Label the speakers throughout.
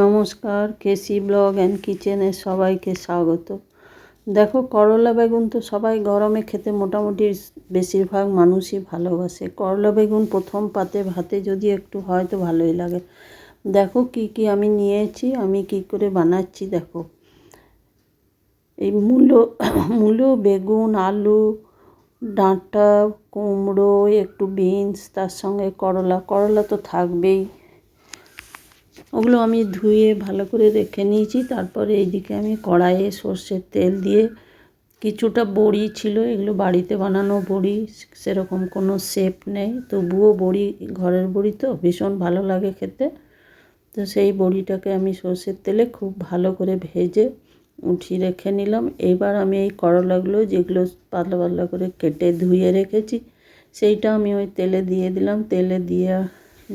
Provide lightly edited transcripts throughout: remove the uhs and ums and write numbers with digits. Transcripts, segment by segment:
Speaker 1: নমস্কার, কেসি blog and কিচেনে সবাইকে স্বাগত। দেখো, করলা বেগুন তো সবাই গরমে খেতে মোটামুটি বেশিরভাগ মানুষই ভালোবাসে। করলা বেগুন প্রথম পাতে ভাতে যদি একটু হয় তো ভালোই লাগে। দেখো কি কি আমি নিয়েছি, আমি কি করে বানাচ্ছি দেখো। এই মূলো, বেগুন, আলু, ডাঁটা, কুমড়ো, একটু বিনস, তার সঙ্গে করলা তো থাকবেই। ওগুলো আমি ধুয়ে ভালো করে রেখে নিয়েছি। তারপরে এইদিকে আমি কড়াইয়ে সর্ষের তেল দিয়ে কিছুটা বড়ি ছিল, এগুলো বাড়িতে বানানো বড়ি, সেরকম কোনো শেপ নেই, তবুও বড়ি, ঘরের বড়ি তো ভীষণ ভালো লাগে খেতে। তো সেই বড়িটাকে আমি সর্ষের তেলে খুব ভালো করে ভেজে উঠিয়ে রেখে নিলাম। এবার আমি এই করলাগুলো যেগুলো পাতলা পাতলা করে কেটে ধুয়ে রেখেছি সেইটা আমি ওই তেলে দিয়ে দিলাম। তেলে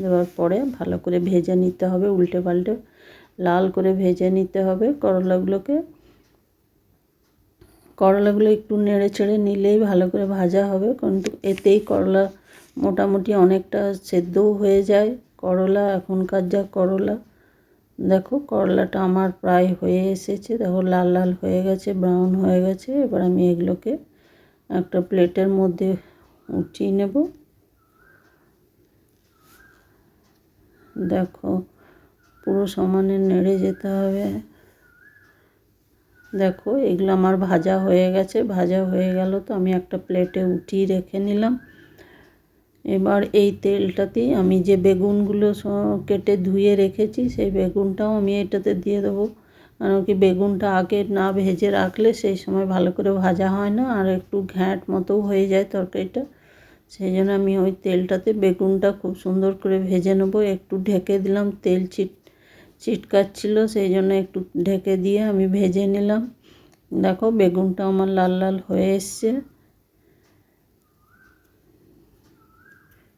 Speaker 1: দেওয়ার পরে ভালো করে ভেজে নিতে হবে, উল্টে পাল্টে লাল করে ভেজে নিতে হবে করলাগুলো একটু নেড়ে চেড়ে নিলেই ভালো করে ভাজা হবে, কিন্তু এতেই করলা মোটামুটি অনেকটা সেদ্ধও হয়ে যায়। করলা এখনকার যা করলা, দেখো করলাটা আমার প্রায় হয়ে এসেছে, দেখো লাল লাল হয়ে গেছে, ব্রাউন হয়ে গেছে। এবার আমি এগুলোকে একটা প্লেটের মধ্যে উঠিয়ে নেব। দেখো পুরো সমানে নেড়ে যেতে হবে। দেখো এগুলো আমার ভাজা হয়ে গেছে, ভাজা হয়ে গেল তো আমি একটা প্লেটে উঠিয়ে রেখে নিলাম। এবার এই তেলটাতেই আমি যে বেগুনগুলো কেটে ধুয়ে রেখেছি সেই বেগুনটাও আমি এটাতে দিয়ে দেবো। কারণ কি বেগুনটা আগে না ভেজে রাখলে সেই সময় ভালো করে ভাজা হয় না, আর একটু ঘ্যাঁট মতো হয়ে যায় তরকারিটা। সেই জন্য আমি ওই তেলটাতে বেগুনটা খুব সুন্দর করে ভেজে নেবো। একটু ঢেকে দিলাম, তেল ছিটকাচ্ছিল, সেই জন্য একটু ঢেকে দিয়ে আমি ভেজে নিলাম। দেখো বেগুনটা আমার লাল লাল হয়ে এসছে।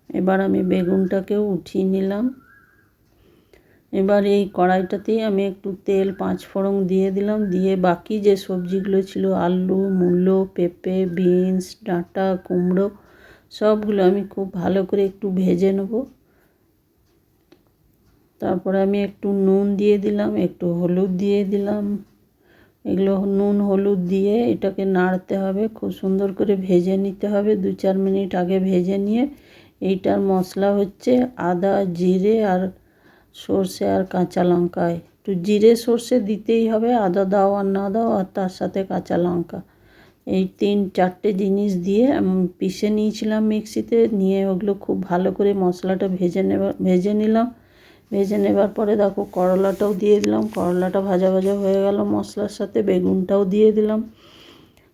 Speaker 1: এবার আমি বেগুনটাকেও উঠিয়ে নিলাম। এবার এই কড়াইটাতেই আমি একটু তেল 5 ফোড়ন দিয়ে দিলাম, দিয়ে বাকি যে সবজিগুলো ছিল আলু, মূলো, পেঁপে, বিনস, ডাঁটা, কুমড়ো, সবগুলো আমি খুব ভালো করে একটু ভেজে নেব। তারপরে আমি একটু নুন দিয়ে দিলাম, একটু হলুদ দিয়ে দিলাম। এগুলো নুন হলুদ দিয়ে এটাকে নাড়তে হবে, খুব সুন্দর করে ভেজে নিতে হবে। 2-4 মিনিট আগে ভেজে নিয়ে এইটার মশলা হচ্ছে আদা, জিরে আর সর্ষে আর কাঁচা লঙ্কা। একটু জিরে সর্ষে দিতেই হবে, আদা দাও আর না দাও, আর তার সাথে কাঁচা লঙ্কা, এই 3-4টে জিনিস দিয়ে আমি পিষে নিয়েছিলাম মিক্সিতে, নিয়ে ওগুলো খুব ভালো করে মশলাটা ভেজে নিলাম। ভেজে নেবার পরে দেখো করলাটাও দিয়ে দিলাম, করলাটা ভাজা ভাজা হয়ে গেল মশলার সাথে, বেগুনটাও দিয়ে দিলাম।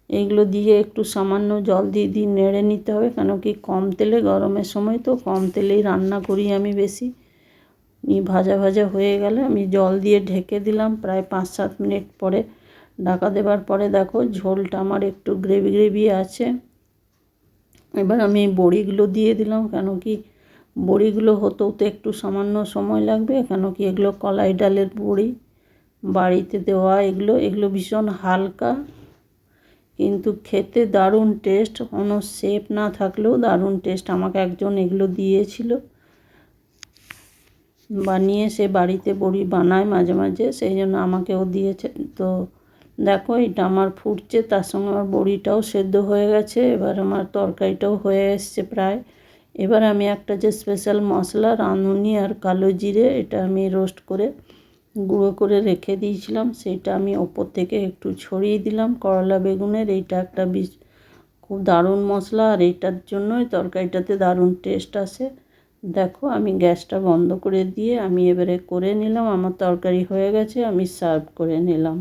Speaker 1: এইগুলো দিয়ে একটু সামান্য জল দিয়ে নেড়ে নিতে হবে, কেন কি কম তেলে, গরমের সময় তো কম তেলেই রান্না করি আমি বেশি। ভাজা ভাজা হয়ে গেলে আমি জল দিয়ে ঢেকে দিলাম। প্রায় 5-7 মিনিট পরে ঢাকা দেওয়ার পরে দেখো ঝোলটা আমার একটু গ্রেভি আছে। এবার আমি বড়িগুলো দিয়ে দিলাম, কেন কি বড়িগুলো হতেও তো একটু সামান্য সময় লাগবে, কেন কি এগুলো কলাই ডালের বড়ি, বাড়িতে দেওয়া। এগুলো ভীষণ হালকা, কিন্তু খেতে দারুণ টেস্ট, কোনো শেপ না থাকলেও দারুণ টেস্ট। আমাকে একজন এগুলো দিয়েছিল বানিয়ে, সে বাড়িতে বড়ি বানায় মাঝে মাঝে, সেই জন্য আমাকেও দিয়েছে। তো দেখো এটা আমার ফুটছে, তার সঙ্গে আমার বড়িটাও সেদ্ধ হয়ে গেছে। এবার আমার তরকারিটাও হয়ে এসছে প্রায়। এবার আমি একটা যে স্পেশাল মশলা রাঁধুনি আর কালো জিরে, এটা আমি রোস্ট করে গুঁড়ো করে রেখে দিয়েছিলাম, সেটা আমি ওপর থেকে একটু ছড়িয়ে দিলাম করলা বেগুনের। এইটা একটা খুব দারুণ মশলা, আর এইটার জন্যই তরকারিটাতে দারুণ টেস্ট আসে। দেখো আমি গ্যাসটা বন্ধ করে দিয়ে আমি এবারে করে নিলাম, আমার তরকারি হয়ে গেছে, আমি সার্ভ করে নিলাম।